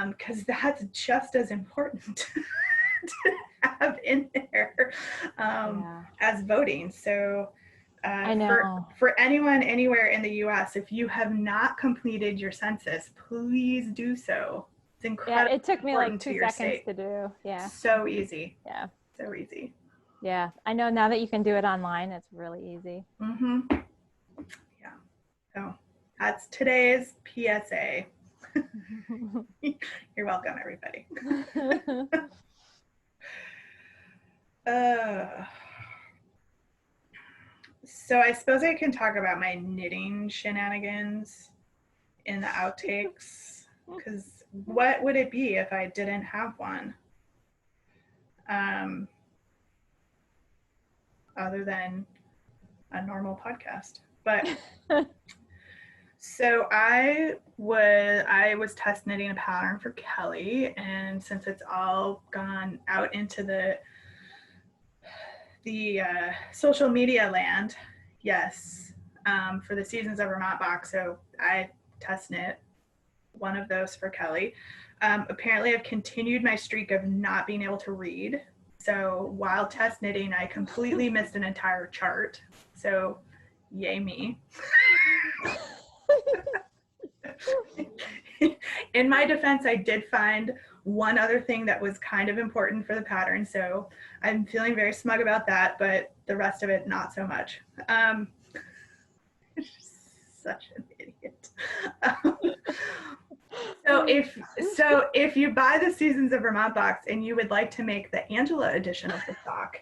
because that's just as important to have in there as voting. So I know. For anyone anywhere in the US, if you have not completed your census, please do so. It's incredible. Yeah, it took me like 2 seconds to do. Yeah. So easy. Yeah. So easy. Yeah. I know now that you can do it online, it's really easy. Yeah. So that's today's PSA. You're welcome, everybody. So I suppose I can talk about my knitting shenanigans in the outtakes, because what would it be if I didn't have one? Other than a normal podcast. But so I was test knitting a pattern for Kelly, and since it's all gone out into the social media land, yes, for the Seasons of Vermont box. So I test knit one of those for Kelly. Apparently I've continued my streak of not being able to read. So while test knitting, I completely missed an entire chart. So yay me. In my defense, I did find one other thing that was kind of important for the pattern. So I'm feeling very smug about that, but the rest of it, not so much. Such an idiot. So if you buy the Seasons of Vermont box and you would like to make the Angela edition of the sock,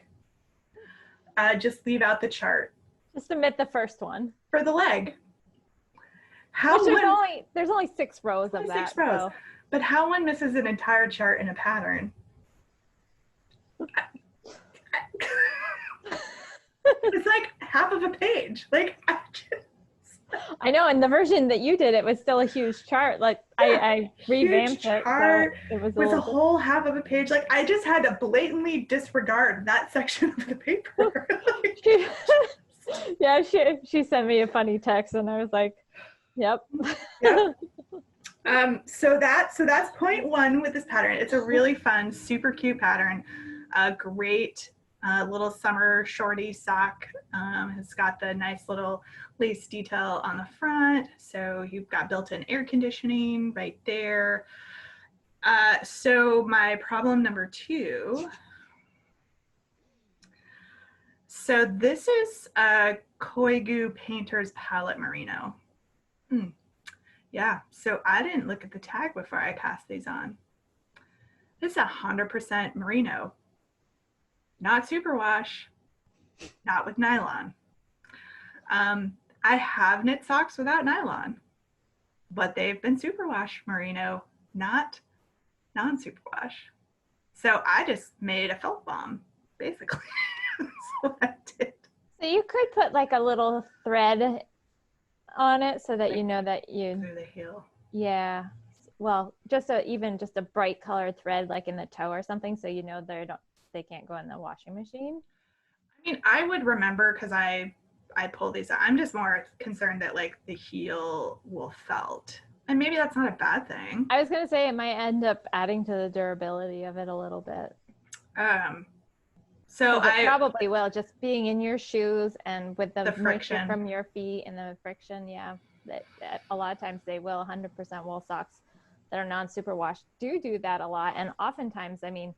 just leave out the chart. Just omit the first one. For the leg. There's only 6 rows of that. 6 rows. So. But how one misses an entire chart in a pattern? It's like half of a page. Like I know, and the version that you did, it was still a huge chart. Like I revamped it. So it was a whole half of a page. Like I just had to blatantly disregard that section of the paper. Yeah, she sent me a funny text, and I was like, "Yep." So that's point 1 with this pattern. It's a really fun, super cute pattern. A great little summer shorty sock. It's got the nice little lace detail on the front. So you've got built-in air conditioning right there. So my problem number 2. So this is a Koigu Painter's Palette Merino. Yeah, so I didn't look at the tag before I passed these on. It's 100% merino. Not superwash, not with nylon. I have knit socks without nylon, but they've been superwash merino, not non-superwash. So I just made a felt bomb, basically. That's what I did. So you could put like a little thread on it so that you know that you through the heel. Yeah. Well, even just a bright colored thread like in the toe or something, so you know they can't go in the washing machine. I mean, I would remember because I pull these out. I'm just more concerned that like the heel will felt. And maybe that's not a bad thing. I was gonna say it might end up adding to the durability of it a little bit. So it probably will, just being in your shoes and with the friction from your feet and the friction. Yeah, that a lot of times they will. 100% wool socks that are non-superwash do that a lot. And oftentimes, I mean,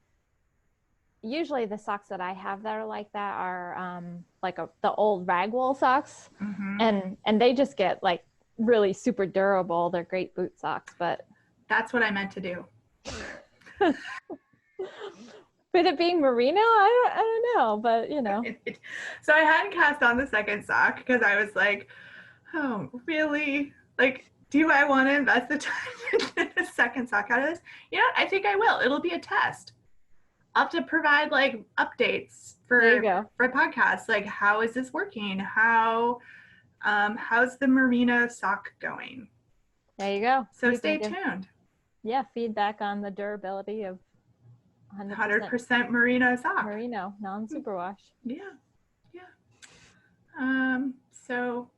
usually the socks that I have that are like that are like the old rag wool socks, and they just get like really super durable. They're great boot socks, but that's what I meant to do. With it being merino, I don't know, but you know. So I hadn't cast on the second sock because I was like, oh, really? Like, do I want to invest the time in a second sock out of this? You know what? I think I will. It'll be a test. I'll have to provide like updates for podcasts. Like, how is this working? How's the merino sock going? There you go. So stay tuned. Yeah, feedback on the durability of 100% merino sock. Merino, non-superwash. Yeah. So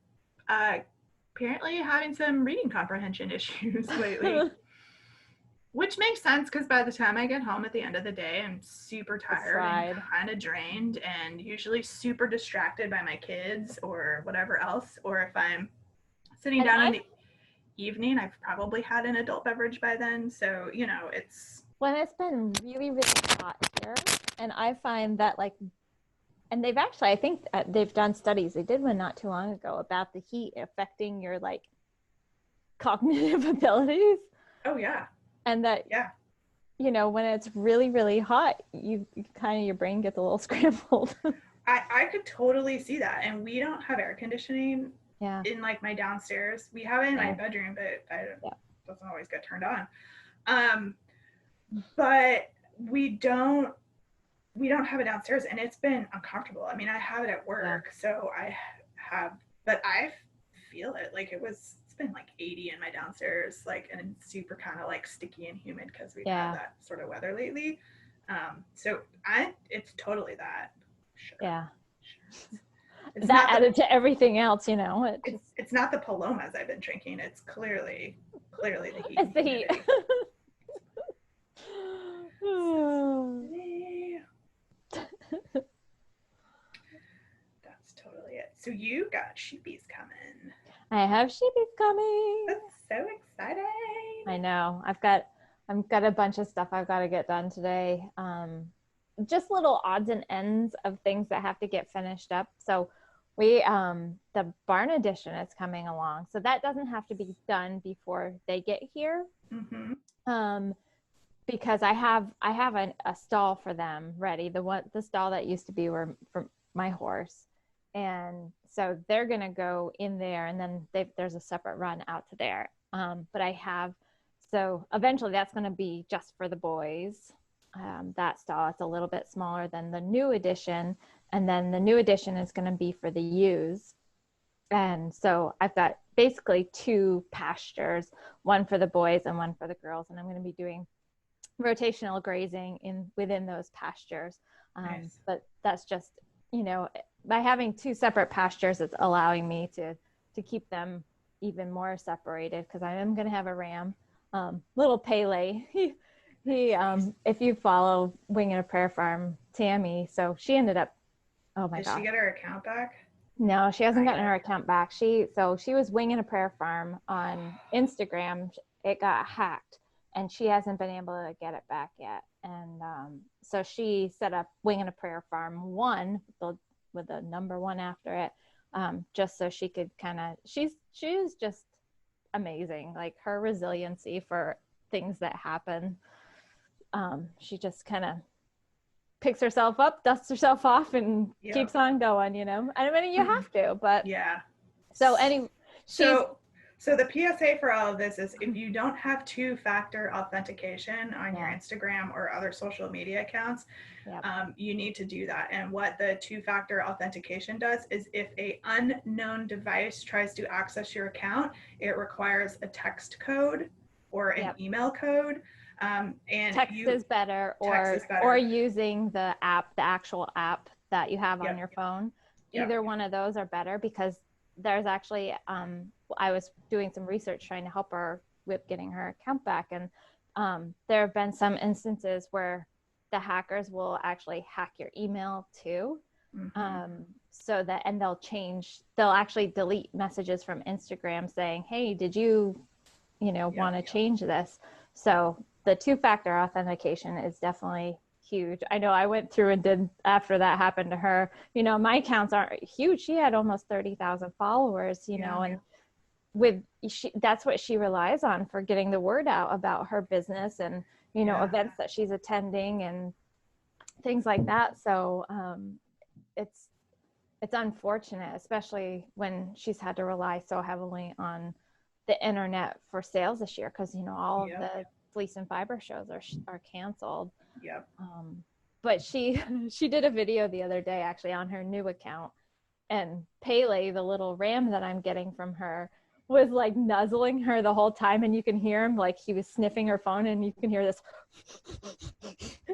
apparently having some reading comprehension issues lately. Which makes sense because by the time I get home at the end of the day, I'm super tired and kind of drained and usually super distracted by my kids or whatever else. Or if I'm sitting down in the evening, I've probably had an adult beverage by then. So, you know, when it's been really, really hot here, and I find that like, and they've actually, I think they've done studies. They did one not too long ago about the heat affecting your like cognitive abilities. Oh, yeah. And that, you know, when it's really, really hot, you kind of, your brain gets a little scrambled. I could totally see that. And we don't have air conditioning in like my downstairs. We have it in my bedroom, but it doesn't always get turned on. But we don't have it downstairs, and it's been uncomfortable. I mean, I have it at work, so but I feel it. Like it's been like 80 in my downstairs, like, and it's super kind of like sticky and humid because we've had that sort of weather lately. So it's totally that. Sure. Yeah. Sure. That added to everything else, you know. It's not the Palomas I've been drinking. It's clearly the heat. It's the heat. That's totally it. So you got sheepies coming. I have sheepies coming. That's so exciting. I know. I've got a bunch of stuff I've got to get done today. Just little odds and ends of things that have to get finished up. So we the barn edition is coming along. So that doesn't have to be done before they get here. Because I have a stall for them ready. The stall that used to be for my horse. And so they're going to go in there, and then there's a separate run out to there. But so eventually that's going to be just for the boys. That stall, it's a little bit smaller than the new edition. And then the new edition is going to be for the ewes. And so I've got basically 2 pastures, one for the boys and one for the girls. And I'm going to be doing rotational grazing within those pastures. Nice. But that's just, you know, by having 2 separate pastures, it's allowing me to keep them even more separated, because I am going to have a ram, little Pele. He if you follow Wing and a Prayer Farm, Tammy, so she ended up, oh my God. Did she get her account back? No, she hasn't gotten her account back. She was Wing and a Prayer Farm on Instagram. It got hacked, and she hasn't been able to get it back yet. And so she set up Wing and a Prayer Farm 1 with the number 1 after it, just so she could kind of, she's just amazing. Like her resiliency for things that happen. She just kind of picks herself up, dusts herself off, and keeps on going, you know. I mean, you have to, but so anyway, So the PSA for all of this is, if you don't have 2-factor authentication on your Instagram or other social media accounts, you need to do that. And what the 2-factor authentication does is, if a unknown device tries to access your account, it requires a text code or an email code. And text is better, or using the actual app that you have on your phone. Either one of those are better, because there's actually I was doing some research trying to help her with getting her account back, and there have been some instances where the hackers will actually hack your email too. So that, and they'll actually delete messages from Instagram saying, hey, did you want to change this? So the two-factor authentication is definitely huge. I know I went through and did after that happened to her. My accounts aren't huge. She had almost 30,000 followers, and that's what she relies on for getting the word out about her business and, events that she's attending and things like that. So it's unfortunate, especially when she's had to rely so heavily on the internet for sales this year because all of the fleece and fiber shows are canceled. But she did a video the other day actually on her new account, and Pele, the little ram that I'm getting from her, was like nuzzling her the whole time, and you can hear him like he was sniffing her phone, and you can hear this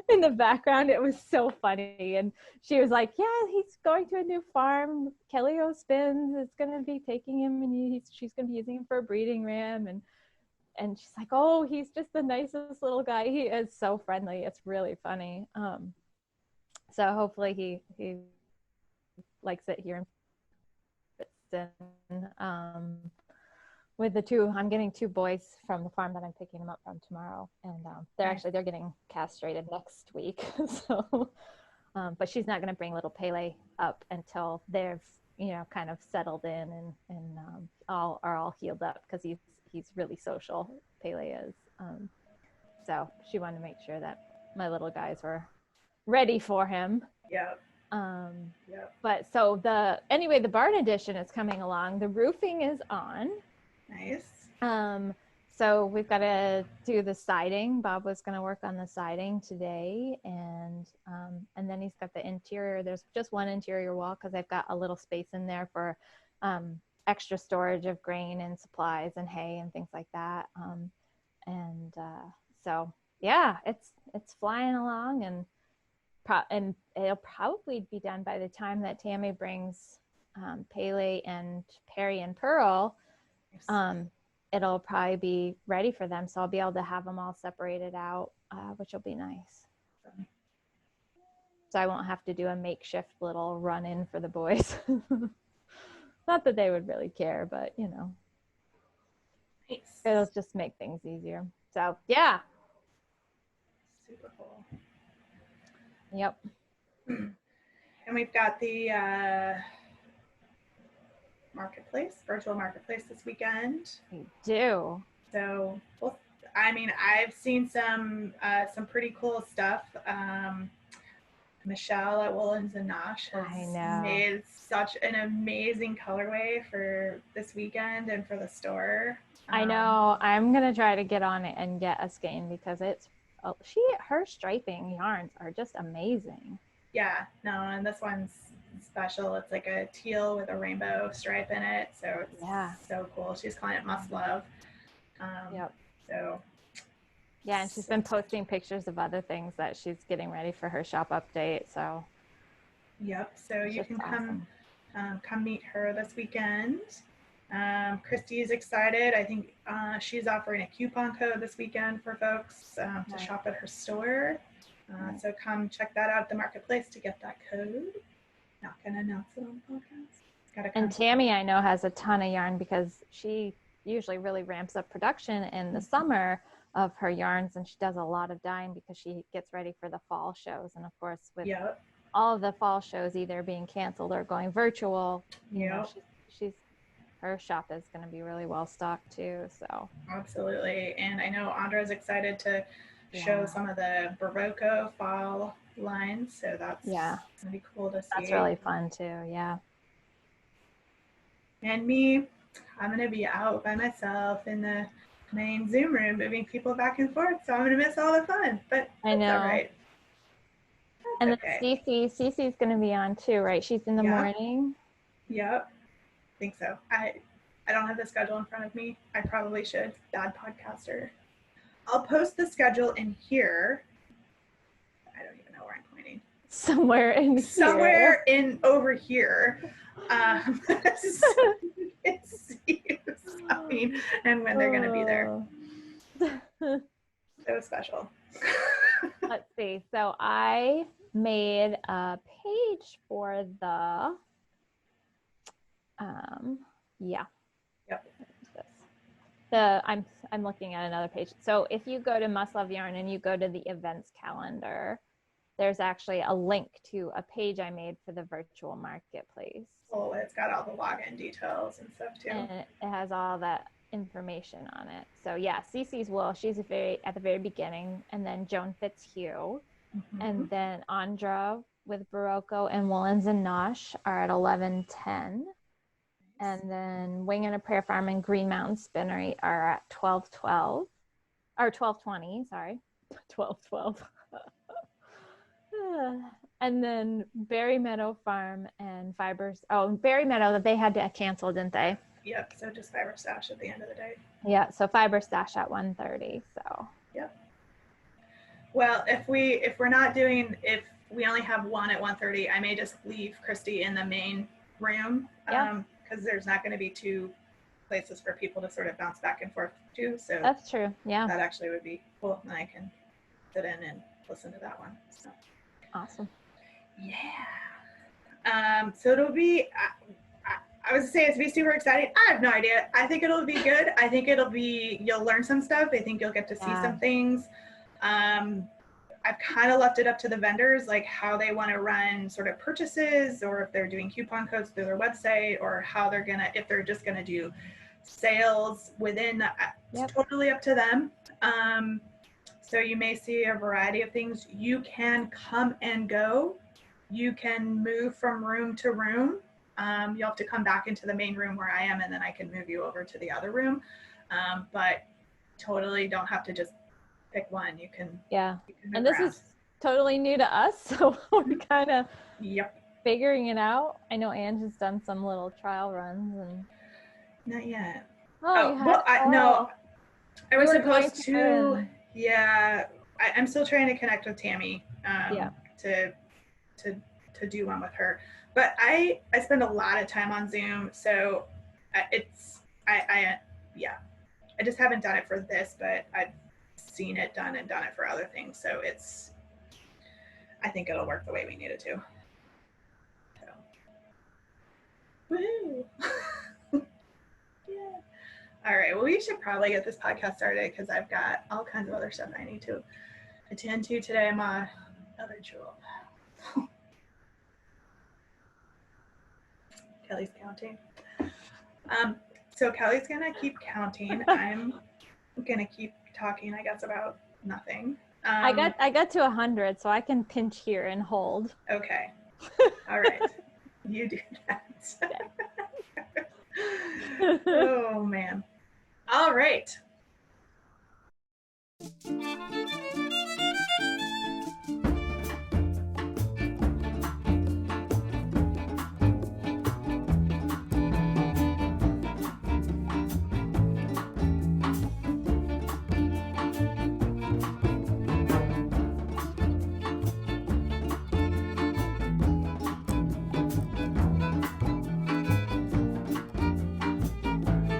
in the background. It was so funny. And she was like, yeah, he's going to a new farm, Kelly O'Spins is going to be taking him, and she's going to be using him for a breeding ram. And she's like, oh, he's just the nicest little guy. He is so friendly. It's really funny. So hopefully he likes it here in with the two. I'm getting two boys from the farm that I'm picking them up from tomorrow, and they're getting castrated next week. So but she's not going to bring little Pele up until they've kind of settled in and all healed up, because he's really social. Pele is. So she wanted to make sure that my little guys were ready for him. But so the barn edition is coming along. The roofing is on. Nice. So we've got to do the siding. Bob was going to work on the siding today, and then he's got the interior. There's just one interior wall because I've got a little space in there for extra storage of grain and supplies and hay and things like that. So yeah, it's flying along, and it'll probably be done by the time that Tammy brings Pele and Perry and Pearl. It'll probably be ready for them, so I'll be able to have them all separated out, which will be nice. So I won't have to do a makeshift little run-in for the boys. Not that they would really care, but Nice. It'll just make things easier. So yeah. Super cool. Yep. And we've got the virtual marketplace this weekend. We do. So, I've seen some pretty cool stuff. Michelle at Woolens and Nosh has made such an amazing colorway for this weekend and for the store. I know. I'm gonna try to get on it and get a skein because her striping yarns are just amazing. Yeah, no, and this one's special. It's like a teal with a rainbow stripe in it, so it's so cool. She's calling it Must Love. So yeah, and she's been posting pictures of other things that she's getting ready for her shop update. So so you can come meet her this weekend. Christy's excited. I think she's offering a coupon code this weekend for folks to shop at her store. So come check that out at the marketplace to get that code. Not going to announce it on the podcast. And Tammy, I know, has a ton of yarn because she usually really ramps up production in the summer of her yarns, and she does a lot of dyeing because she gets ready for the fall shows. And of course, with all of the fall shows either being canceled or going virtual, her shop is going to be really well stocked too. So absolutely. And I know Andra's excited to show some of the Barocco fall lines, so that's gonna be cool to see. That's really fun too. And me, I'm gonna be out by myself in the main Zoom room moving people back and forth, so I'm gonna miss all the fun, but I know. All right. And Cece's gonna be on too, right? She's in the morning. I think so. I don't have the schedule in front of me. I probably should. Bad podcaster. I'll post the schedule in here. I don't even know where I'm pointing. Somewhere in over here. It's and when they're gonna be there. So special. Let's see. So I made a page for the I'm looking at another page. So if you go to Must Love Yarn and you go to the events calendar, there's actually a link to a page I made for the virtual marketplace. Oh, it's got all the login details and stuff too. And it has all that information on it. So yeah, Cece's Wool, she's at the very beginning, and then Joan Fitzhugh, and then Andra with Barocco and Woolens and Nosh are at 11:10. And then Wing and a Prayer Farm and Green Mountain Spinnery are at 12:12, or 12:20, sorry, 12:12. And then Berry Meadow Farm and Fibers. Oh, Berry Meadow, they had to cancel, didn't they? Yep. So just Fiber Stash at the end of the day. Yeah. So Fiber Stash at 1:30. So. Yep. Well, if we only have one at 1:30, I may just leave Christy in the main room. Because there's not going to be two places for people to sort of bounce back and forth to. So that's true. Yeah. That actually would be cool. And I can sit in and listen to that one. So. Awesome. Yeah. So it'll be, I was saying it's be super exciting. I have no idea. I think it'll be good. I think you'll learn some stuff. I think you'll get to see some things. I've kind of left it up to the vendors, like how they want to run sort of purchases, or if they're doing coupon codes through their website, or how if they're just going to do sales within, it's totally up to them. So you may see a variety of things. You can come and go. You can move from room to room. You'll have to come back into the main room where I am, and then I can move you over to the other room. But totally don't have to just pick one. You can and this is totally new to us, so we're kind of figuring it out. I know Ange has done some little trial runs and not yet. No, I was supposed to. Yeah, I'm still trying to connect with Tammy to do one with her, but I spend a lot of time on Zoom, so I just haven't done it for this, but I've seen it done and done it for other things, so I think it'll work the way we need it to. So. Woo! Yeah. All right, well, we should probably get this podcast started because I've got all kinds of other stuff I need to attend to today. I'm on other jewel. Kelly's counting. So Kelly's gonna keep counting. I'm gonna keep talking, I guess, about nothing. I got to 100, so I can pinch here and hold. Okay. All right. You do that. Oh man. All right.